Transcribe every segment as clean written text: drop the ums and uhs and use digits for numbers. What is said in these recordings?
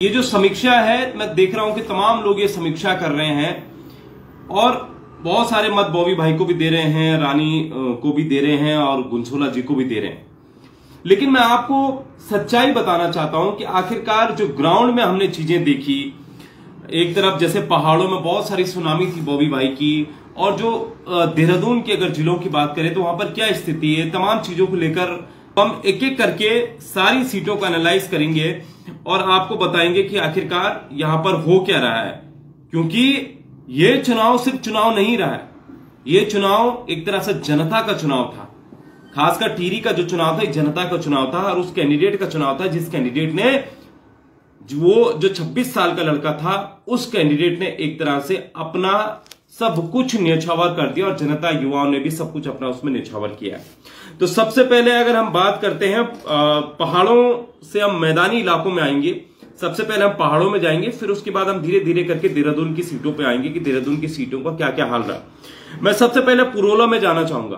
ये जो समीक्षा है, मैं देख रहा हूं कि तमाम लोग ये समीक्षा कर रहे हैं और बहुत सारे मत बॉबी भाई को भी दे रहे हैं, रानी को भी दे रहे हैं और गुंसोला जी को भी दे रहे हैं। लेकिन मैं आपको सच्चाई बताना चाहता हूं कि आखिरकार जो ग्राउंड में हमने चीजें देखी, एक तरफ जैसे पहाड़ों में बहुत सारी सुनामी थी बॉबी भाई की, और जो देहरादून के अगर जिलों की बात करें तो वहां पर क्या स्थिति है, तमाम चीजों को लेकर हम एक एक करके सारी सीटों को एनालाइज करेंगे और आपको बताएंगे कि आखिरकार यहां पर हो क्या रहा है। क्योंकि ये चुनाव सिर्फ चुनाव नहीं रहा है, ये चुनाव एक तरह से जनता का चुनाव था। खासकर टिहरी का जो चुनाव था, जनता का चुनाव था और उस कैंडिडेट का चुनाव था जिस कैंडिडेट ने वो जो 26 साल का लड़का था, उस कैंडिडेट ने एक तरह से अपना सब कुछ न्यौछावर कर दिया और जनता युवाओं ने भी सब कुछ अपना उसमें न्यौछावर किया। तो सबसे पहले अगर हम बात करते हैं पहाड़ों से, हम मैदानी इलाकों में आएंगे। सबसे पहले हम पहाड़ों में जाएंगे, फिर उसके बाद हम धीरे धीरे करके देहरादून की सीटों पे आएंगे कि देहरादून की सीटों का क्या क्या हाल रहा। मैं सबसे पहले पुरोला में जाना चाहूंगा।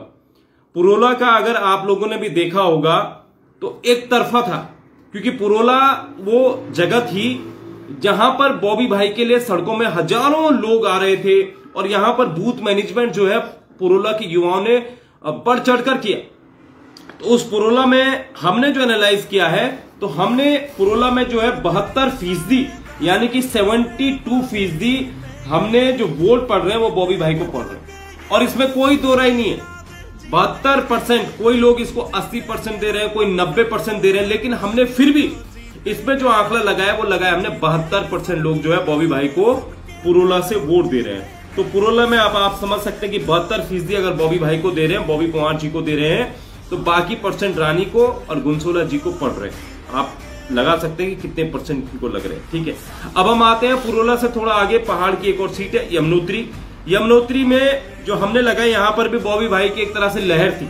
पुरोला का अगर आप लोगों ने भी देखा होगा तो एक तरफा था, क्योंकि पुरोला वो जगह थी जहां पर बॉबी भाई के लिए सड़कों में हजारों लोग आ रहे थे और यहां पर बूथ मैनेजमेंट जो है पुरोला के युवाओं ने बढ़ चढ़कर किया। तो उस पुरोला में हमने जो एनालाइज किया है, तो हमने पुरोला में जो है 72% यानी कि 72% हमने जो वोट पड़ रहे हैं वो बॉबी भाई को पड़ रहे हैं और इसमें कोई दो राय नहीं है। 72%, कोई लोग इसको 80% दे रहे हैं, कोई 90% दे रहे हैं, लेकिन हमने फिर भी इसमें जो आंकड़ा लगाया वो लगाया हमने 72% लोग जो है बॉबी भाई को पुरोला से वोट दे रहे हैं। तो पुरोला में आप समझ सकते हैं कि 72% अगर बॉबी भाई को दे रहे हैं, बॉबी पंवार जी को दे रहे हैं, तो बाकी परसेंट रानी को और गुंसोला जी को पड़ रहे हैं। आप लगा सकते हैं कि कितने परसेंट को लग रहे हैं। ठीक है, अब हम आते हैं पुरोला से थोड़ा आगे, पहाड़ की एक और सीट है यमुनोत्री। यमुनोत्री में जो हमने लगाया, यहां पर भी बॉबी भाई की एक तरह से लहर थी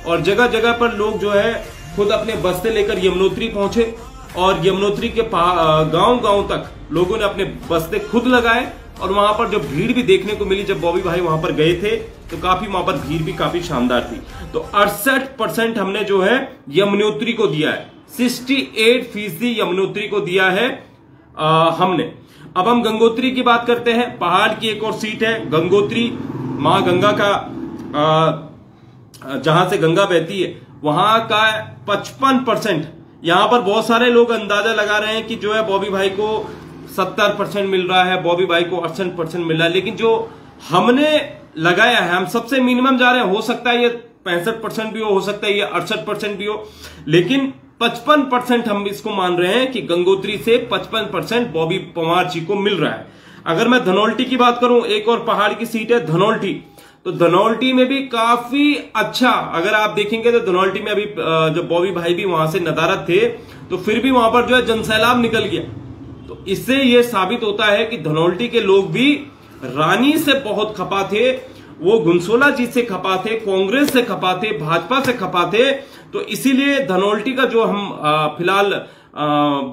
और जगह जगह पर लोग जो है खुद अपने बस्ते लेकर यमुनोत्री पहुंचे और यमुनोत्री के गांव गांव तक लोगों ने अपने बस्ते खुद लगाए और वहां पर जो भीड़ भी देखने को मिली जब बॉबी भाई वहां पर गए थे, तो काफी वहां पर भीड़ भी काफी शानदार थी। तो 68% हमने जो है यमुनोत्री को दिया है, 68% यमुनोत्री को दिया है हमने। अब हम गंगोत्री की बात करते हैं। पहाड़ की एक और सीट है गंगोत्री, मां गंगा का जहां से गंगा बहती है वहां का 55%। यहां पर बहुत सारे लोग अंदाजा लगा रहे हैं कि जो है बॉबी भाई को 70% मिल रहा है, बॉबी भाई को 68% मिल रहा है, लेकिन जो हमने लगाया है, हम सबसे मिनिमम जा रहे हैं। हो सकता है ये 65% भी हो सकता है ये 68% भी हो, लेकिन 55% हम इसको मान रहे हैं कि गंगोत्री से 55% बॉबी पंवार जी को मिल रहा है। अगर मैं धनौल्टी की बात करूं, एक और पहाड़ की सीट है धनौल्टी, तो धनौल्टी में भी काफी अच्छा, अगर आप देखेंगे तो धनौल्टी में अभी जब बॉबी भाई भी वहां से नदारद थे तो फिर भी वहां पर जो है जनसैलाब निकल गया। तो इससे यह साबित होता है कि धनौल्टी के लोग भी रानी से बहुत खपा थे, वो गुंसोला जी से खपा थे, कांग्रेस से खपा थे, भाजपा से खपा थे। तो इसीलिए धनौल्टी का जो हम फिलहाल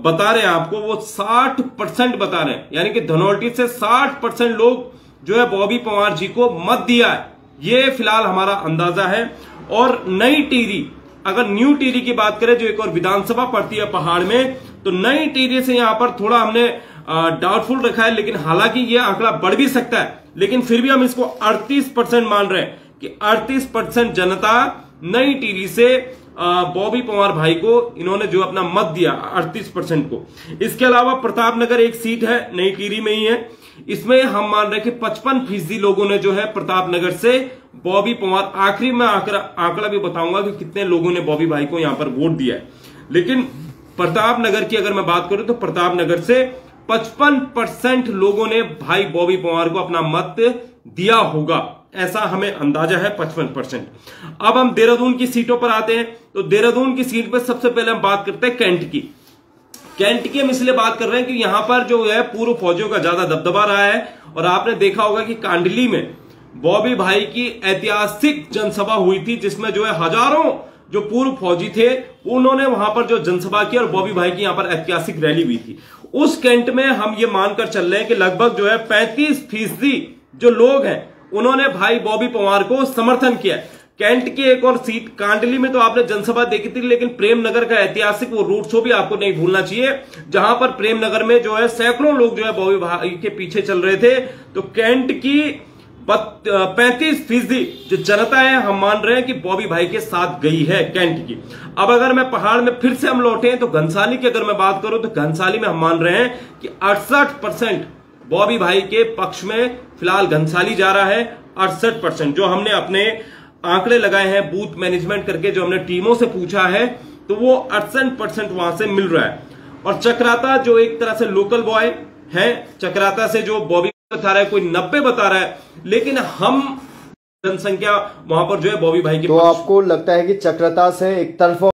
बता रहे हैं आपको, वो 60% बता रहे हैं, यानी कि धनौल्टी से 60% लोग जो है बॉबी पंवार जी को मत दिया है, ये फिलहाल हमारा अंदाजा है। और नई टिहरी, अगर न्यू टिहरी की बात करें जो एक और विधानसभा पड़ती है पहाड़ में, तो नई टिहरी से यहां पर थोड़ा हमने डाउटफुल रखा है, लेकिन हालांकि यह आंकड़ा बढ़ भी सकता है, लेकिन फिर भी हम इसको 38% मान रहे हैं कि 38% जनता नई टिहरी से बॉबी पंवार भाई को इन्होंने जो अपना मत दिया 38% को। इसके अलावा प्रतापनगर एक सीट है, नई टिहरी में ही है, इसमें हम मान रहे हैं कि 55% लोगों ने जो है प्रतापनगर से बॉबी पंवार, आखिरी में आंकड़ा भी बताऊंगा कि कितने लोगों ने बॉबी भाई को यहां पर वोट दिया है, लेकिन प्रतापनगर की अगर मैं बात करूं तो प्रतापनगर से 55% लोगों ने भाई बॉबी पंवार को अपना मत दिया होगा, ऐसा हमें अंदाजा है 55%। अब हम देहरादून की सीटों पर आते हैं। तो देहरादून की सीट पर सबसे पहले हम बात करते हैं कैंट की। कैंट की हम इसलिए बात कर रहे हैं कि यहां पर जो है पूर्व फौजियों का ज्यादा दबदबा रहा है और आपने देखा होगा कि कांडली में बॉबी भाई की ऐतिहासिक जनसभा हुई थी, जिसमें जो है हजारों जो पूर्व फौजी थे उन्होंने वहां पर जो जनसभा की और बॉबी भाई की यहां पर ऐतिहासिक रैली हुई थी। उस कैंट में हम ये मानकर चल रहे हैं कि लगभग जो है 35% जो लोग हैं उन्होंने भाई बॉबी पंवार को समर्थन किया है। कैंट की एक और सीट कांडली में तो आपने जनसभा देखी थी, लेकिन प्रेमनगर का ऐतिहासिक वो रोड शो भी आपको नहीं भूलना चाहिए, जहां पर प्रेमनगर में जो है सैकड़ों लोग जो है बॉबी भाई के पीछे चल रहे थे। तो कैंट की 35% जो जनता है, हम मान रहे हैं कि बॉबी भाई के साथ गई है कैंट की। अब अगर मैं पहाड़ में फिर से हम लौटे तो घनसाली की अगर मैं बात करूं तो घनसाली में हम मान रहे हैं कि 68% बॉबी भाई के पक्ष में फिलहाल घनसाली जा रहा है। 68% जो हमने अपने आंकड़े लगाए हैं बूथ मैनेजमेंट करके, जो हमने टीमों से पूछा है, तो वो 68% वहां से मिल रहा है। और चक्राता जो एक तरह से लोकल बॉय है, चक्राता से जो बॉबी बता रहा है, कोई 90 बता रहा है, लेकिन हम जनसंख्या वहां पर जो है बॉबी भाई की। तो आपको लगता है कि चक्राता से एक तरफा